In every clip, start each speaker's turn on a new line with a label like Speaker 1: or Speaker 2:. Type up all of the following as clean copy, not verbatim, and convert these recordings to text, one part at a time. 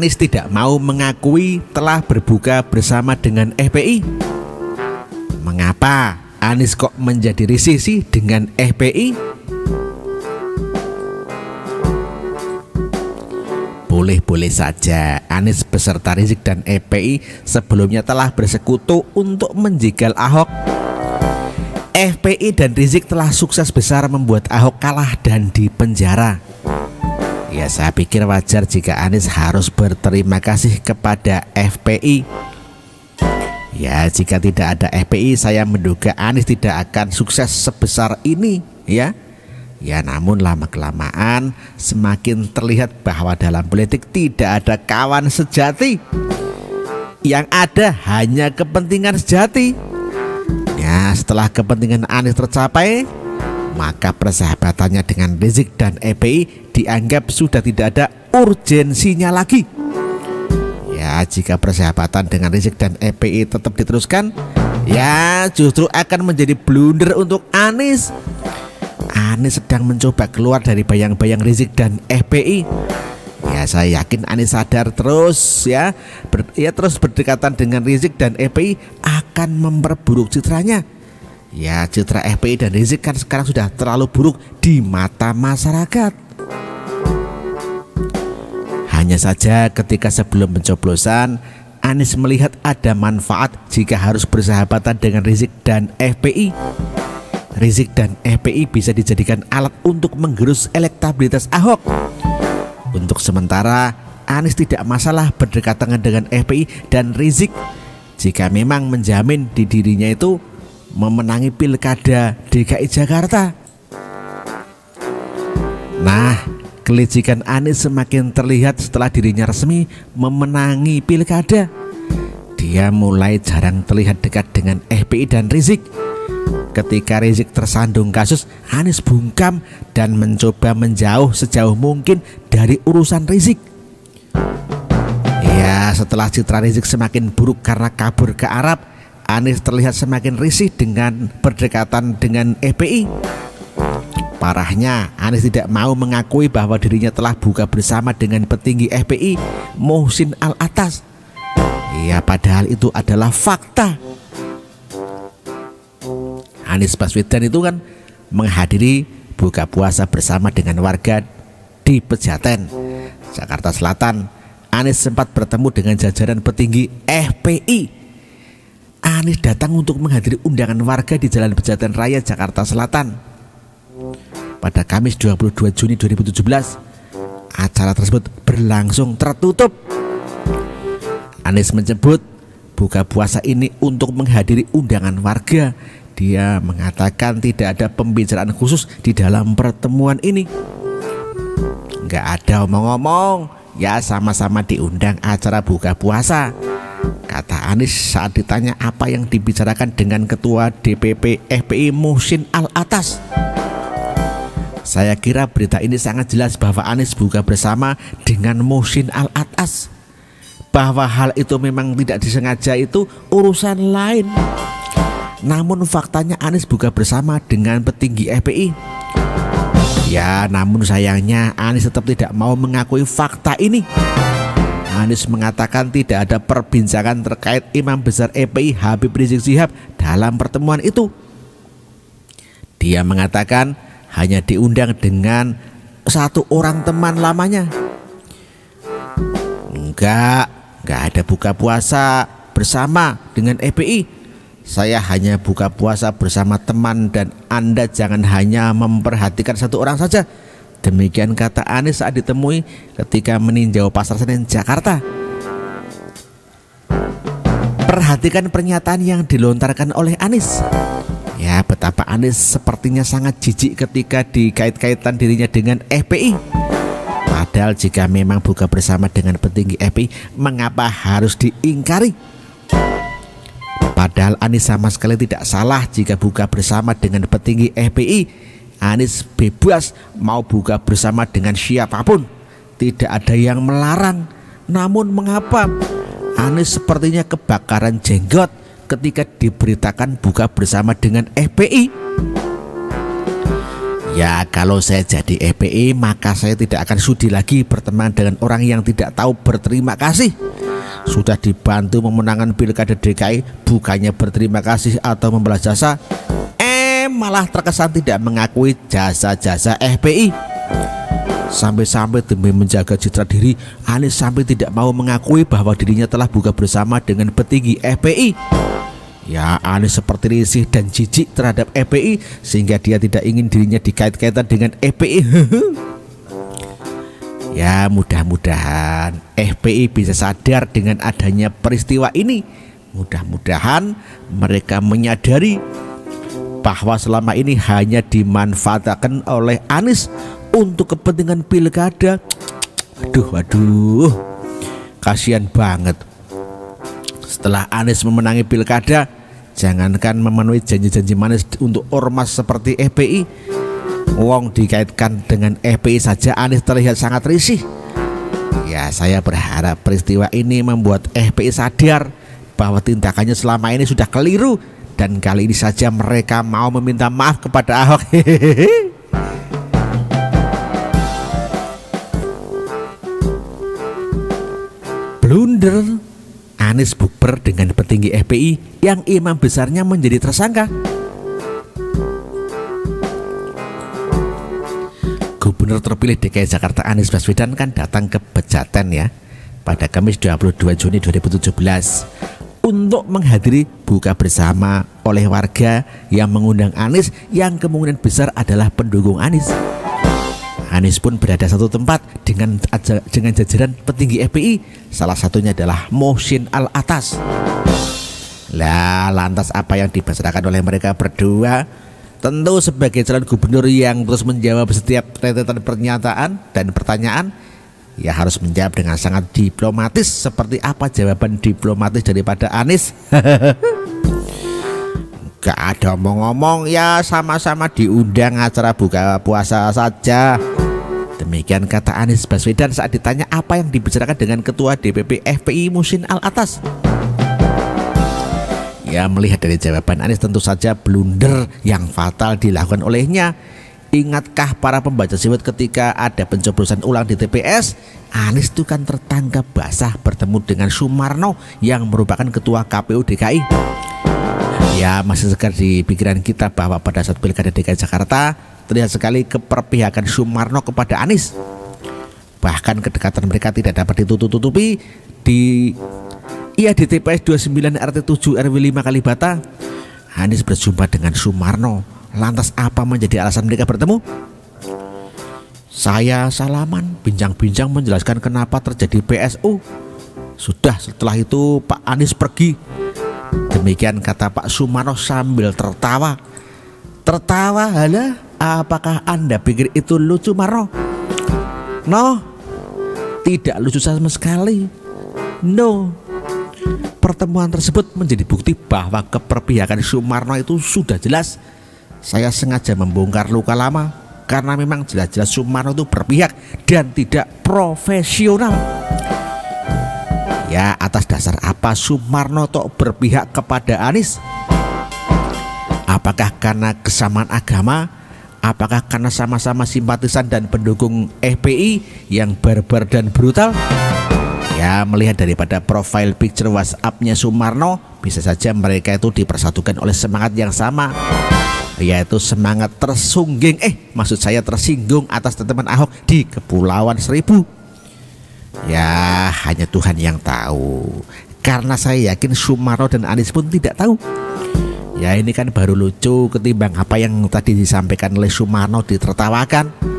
Speaker 1: Anies tidak mau mengakui telah berbuka bersama dengan FPI. Mengapa Anies kok menjadi risih sih dengan FPI? Boleh-boleh saja Anies beserta Rizik dan FPI sebelumnya telah bersekutu untuk menjegal Ahok. FPI dan Rizik telah sukses besar membuat Ahok kalah dan dipenjara. Ya, saya pikir wajar jika Anies harus berterima kasih kepada FPI. Ya, jika tidak ada FPI, saya menduga Anies tidak akan sukses sebesar ini, ya. Ya, namun lama-kelamaan semakin terlihat bahwa dalam politik tidak ada kawan sejati. Yang ada hanya kepentingan sejati. Ya, setelah kepentingan Anies tercapai, maka persahabatannya dengan Rizik dan FPI dianggap sudah tidak ada urgensinya lagi. Ya, jika persahabatan dengan Rizik dan FPI tetap diteruskan, ya justru akan menjadi blunder untuk Anies. Anies sedang mencoba keluar dari bayang-bayang Rizik dan FPI. Ya, saya yakin Anies sadar terus terus berdekatan dengan Rizik dan FPI akan memperburuk citranya. Ya, citra FPI dan Rizik kan sekarang sudah terlalu buruk di mata masyarakat. Hanya saja ketika sebelum pencoblosan, Anies melihat ada manfaat jika harus bersahabatan dengan Rizik dan FPI. Rizik dan FPI bisa dijadikan alat untuk menggerus elektabilitas Ahok. Untuk sementara, Anies tidak masalah berdekatan dengan FPI dan Rizik jika memang menjamin di dirinya itu memenangi pilkada DKI Jakarta. Nah, kelicikan Anies semakin terlihat setelah dirinya resmi memenangi pilkada. Dia mulai jarang terlihat dekat dengan FPI dan Rizik. Ketika Rizik tersandung kasus, Anies bungkam dan mencoba menjauh sejauh mungkin dari urusan Rizik. Ya, setelah citra Rizik semakin buruk karena kabur ke Arab, Anies terlihat semakin risih dengan berdekatan dengan FPI. Parahnya, Anies tidak mau mengakui bahwa dirinya telah buka bersama dengan petinggi FPI, Muhsin Alatas. Ya, padahal itu adalah fakta. Anies Baswedan itu kan menghadiri buka puasa bersama dengan warga di Pejaten, Jakarta Selatan. Anies sempat bertemu dengan jajaran petinggi FPI. Anies datang untuk menghadiri undangan warga di Jalan Pejaten Raya, Jakarta Selatan. Pada Kamis 22 Juni 2017, acara tersebut berlangsung tertutup. Anies menyebut buka puasa ini untuk menghadiri undangan warga. Dia mengatakan tidak ada pembicaraan khusus di dalam pertemuan ini. Nggak ada omong-omong, ya sama-sama diundang acara buka puasa, kata Anies saat ditanya apa yang dibicarakan dengan Ketua DPP FPI Muhsin Alatas. Saya kira berita ini sangat jelas bahwa Anies buka bersama dengan Muhsin Alatas. Bahwa hal itu memang tidak disengaja itu urusan lain. Namun faktanya Anies buka bersama dengan petinggi FPI. Ya, namun sayangnya Anies tetap tidak mau mengakui fakta ini. Anies mengatakan tidak ada perbincangan terkait Imam Besar FPI Habib Rizik Syihab dalam pertemuan itu. Dia mengatakan hanya diundang dengan satu orang teman lamanya. Enggak ada buka puasa bersama dengan FPI. Saya hanya buka puasa bersama teman dan Anda jangan hanya memperhatikan satu orang saja. Demikian kata Anies saat ditemui ketika meninjau Pasar Senen, Jakarta. Perhatikan pernyataan yang dilontarkan oleh Anies. Ya, betapa Anies sepertinya sangat jijik ketika dikait-kaitan dirinya dengan FPI. Padahal jika memang buka bersama dengan petinggi FPI, mengapa harus diingkari? Padahal Anies sama sekali tidak salah jika buka bersama dengan petinggi FPI. Anies bebas mau buka bersama dengan siapapun, tidak ada yang melarang. Namun mengapa Anies sepertinya kebakaran jenggot ketika diberitakan buka bersama dengan FPI? Ya kalau saya jadi FPI maka saya tidak akan sudi lagi berteman dengan orang yang tidak tahu berterima kasih. Sudah dibantu memenangkan pilkada DKI, bukannya berterima kasih atau membalas jasa, malah terkesan tidak mengakui jasa-jasa FPI. Sampai-sampai demi menjaga citra diri, Anies sampai tidak mau mengakui bahwa dirinya telah buka bersama dengan petinggi FPI. Ya, Anies seperti risih dan jijik terhadap FPI sehingga dia tidak ingin dirinya dikait-kaitan dengan FPI. Ya, mudah-mudahan FPI bisa sadar dengan adanya peristiwa ini. Mudah-mudahan mereka menyadari bahwa selama ini hanya dimanfaatkan oleh Anies untuk kepentingan pilkada. Aduh, kasihan banget. Setelah Anies memenangi pilkada, jangankan memenuhi janji-janji manis untuk ormas seperti FPI, wong dikaitkan dengan FPI saja Anies terlihat sangat risih. Ya, saya berharap peristiwa ini membuat FPI sadar bahwa tindakannya selama ini sudah keliru, dan kali ini saja mereka mau meminta maaf kepada Ahok. Blunder, Anies bukber dengan petinggi FPI yang imam besarnya menjadi tersangka. Gubernur terpilih DKI Jakarta Anies Baswedan kan datang ke Pejaten ya pada Kamis 22 Juni 2017 untuk menghadiri buka bersama oleh warga yang mengundang Anies yang kemungkinan besar adalah pendukung Anies. Anies pun berada satu tempat dengan jajaran petinggi FPI, salah satunya adalah Mohsin Alatas. Lah, lantas apa yang dibicarakan oleh mereka berdua? Tentu sebagai calon gubernur yang terus menjawab setiap rentetan pernyataan dan pertanyaan, ya harus menjawab dengan sangat diplomatis. Seperti apa jawaban diplomatis daripada Anies? Gak ada ngomong-ngomong, ya sama-sama diundang acara buka puasa saja. Demikian kata Anies Baswedan saat ditanya apa yang dibicarakan dengan Ketua DPP FPI Mohsin Alatas. Ya, melihat dari jawaban Anies tentu saja blunder yang fatal dilakukan olehnya. Ingatkah para pembaca siwet ketika ada pencoblosan ulang di TPS, Anies itu kan tertangkap basah bertemu dengan Sumarno yang merupakan Ketua KPU DKI. Ya, masih segar di pikiran kita bahwa pada saat pilkada DKI Jakarta terlihat sekali keperpihakan Sumarno kepada Anies. Bahkan kedekatan mereka tidak dapat ditutup-tutupi. Di TPS 29 RT 7 RW 5 Kalibata, Anies berjumpa dengan Sumarno. Lantas apa menjadi alasan mereka bertemu? Saya salaman, bincang-bincang menjelaskan kenapa terjadi PSU. Sudah, setelah itu Pak Anies pergi. Demikian kata Pak Sumarno sambil tertawa. Tertawa, halah, apakah Anda pikir itu lucu, Marno? No, tidak lucu sama sekali. No. Pertemuan tersebut menjadi bukti bahwa keperpihakan Sumarno itu sudah jelas. Saya sengaja membongkar luka lama karena memang jelas-jelas Sumarno itu berpihak dan tidak profesional. Ya, atas dasar apa Sumarno tok berpihak kepada Anies? Apakah karena kesamaan agama? Apakah karena sama-sama simpatisan dan pendukung FPI yang barbar dan brutal? Ya, melihat daripada profile picture WhatsApp-nya Sumarno, bisa saja mereka itu dipersatukan oleh semangat yang sama, yaitu semangat maksud saya tersinggung atas teman Ahok di Kepulauan Seribu. Ya, hanya Tuhan yang tahu. Karena saya yakin Sumarno dan Anies pun tidak tahu. Ya, ini kan baru lucu ketimbang apa yang tadi disampaikan oleh Sumarno ditertawakan.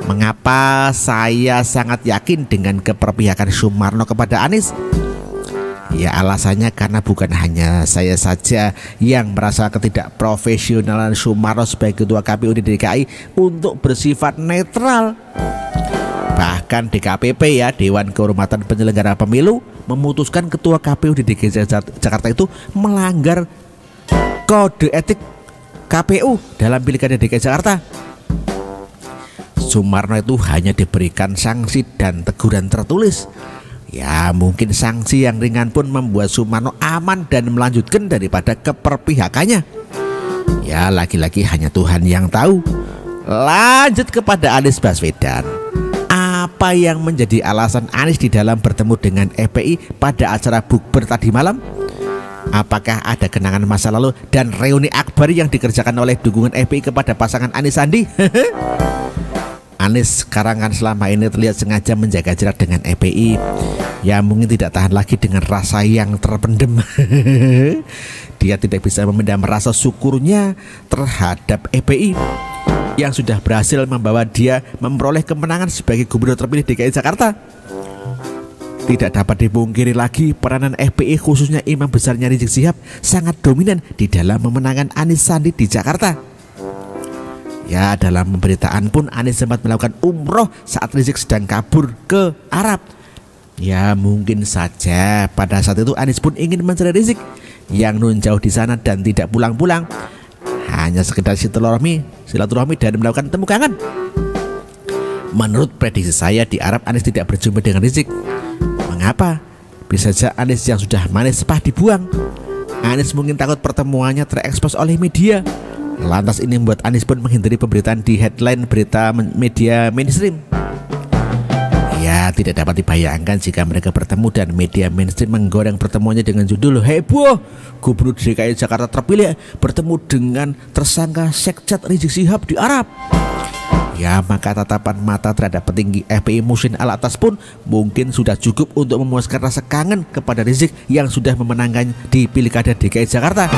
Speaker 1: Mengapa saya sangat yakin dengan keperpihakan Sumarno kepada Anies? Ya, alasannya karena bukan hanya saya saja yang merasa ketidakprofesionalan Sumarno sebagai Ketua KPU di DKI untuk bersifat netral. Bahkan DKPP ya, Dewan Kehormatan Penyelenggara Pemilu, memutuskan Ketua KPU di DKI Jakarta itu melanggar kode etik KPU dalam pilkada DKI Jakarta. Sumarno itu hanya diberikan sanksi dan teguran tertulis. Ya, mungkin sanksi yang ringan pun membuat Sumarno aman dan melanjutkan daripada keperpihakannya. Ya, lagi-lagi hanya Tuhan yang tahu. Lanjut kepada Anies Baswedan. Apa yang menjadi alasan Anies di dalam bertemu dengan FPI pada acara bukber tadi malam? Apakah ada kenangan masa lalu dan reuni akbar yang dikerjakan oleh dukungan FPI kepada pasangan Anies Sandi? Anies sekarang kan selama ini terlihat sengaja menjaga jarak dengan FPI. Ya mungkin tidak tahan lagi dengan rasa yang terpendam. Dia tidak bisa memendam rasa syukurnya terhadap FPI yang sudah berhasil membawa dia memperoleh kemenangan sebagai gubernur terpilih DKI Jakarta. Tidak dapat dipungkiri lagi peranan FPI khususnya imam besarnya Rizik Syihab sangat dominan di dalam memenangkan Anies Sandi di Jakarta. Ya, dalam pemberitaan pun Anies sempat melakukan umroh saat Rizik sedang kabur ke Arab. Ya mungkin saja pada saat itu Anies pun ingin mencari Rizik yang nun jauh di sana dan tidak pulang-pulang. Hanya sekedar silaturahmi dan melakukan temu kangen. Menurut prediksi saya di Arab Anies tidak berjumpa dengan Rizik. Mengapa? Bisa saja Anies yang sudah manis sepah dibuang. Anies mungkin takut pertemuannya terekspos oleh media. Lantas ini membuat Anies pun menghindari pemberitaan di headline berita media mainstream. Ya tidak dapat dibayangkan jika mereka bertemu dan media mainstream menggoreng pertemuannya dengan judul heboh Gubernur DKI Jakarta terpilih bertemu dengan tersangka sekcat Rizik Syihab di Arab. Ya maka tatapan mata terhadap petinggi FPI Muhsin Alatas pun mungkin sudah cukup untuk memuaskan rasa kangen kepada Rizik yang sudah memenangkan di Pilkada DKI Jakarta.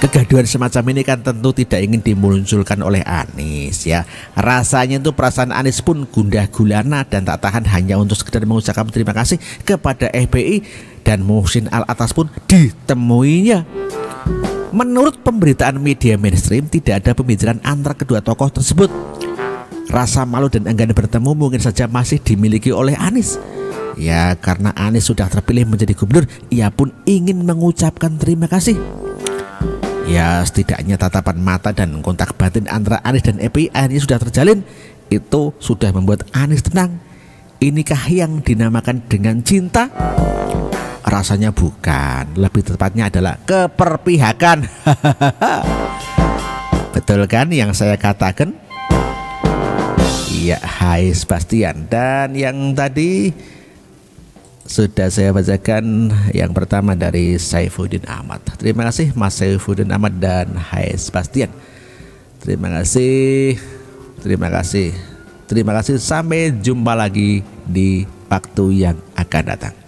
Speaker 1: Kegaduhan semacam ini kan tentu tidak ingin dimunculkan oleh Anies ya. Rasanya itu perasaan Anies pun gundah gulana dan tak tahan hanya untuk sekedar mengucapkan terima kasih kepada FPI dan Muhsin Alatas pun ditemuinya. Menurut pemberitaan media mainstream tidak ada pembicaraan antara kedua tokoh tersebut. Rasa malu dan enggan bertemu mungkin saja masih dimiliki oleh Anies. Ya karena Anies sudah terpilih menjadi gubernur, ia pun ingin mengucapkan terima kasih. Ya setidaknya tatapan mata dan kontak batin antara Anies dan FPI akhirnya sudah terjalin. Itu sudah membuat Anies tenang. Inikah yang dinamakan dengan cinta? Rasanya bukan. Lebih tepatnya adalah keperpihakan. Betul kan yang saya katakan? Iya, hai Sebastian. Dan yang tadi sudah saya bacakan yang pertama dari Saifuddin Ahmad. Terima kasih Mas Saifuddin Ahmad dan hai Sebastian. Terima kasih. Terima kasih. Terima kasih. Sampai jumpa lagi di waktu yang akan datang.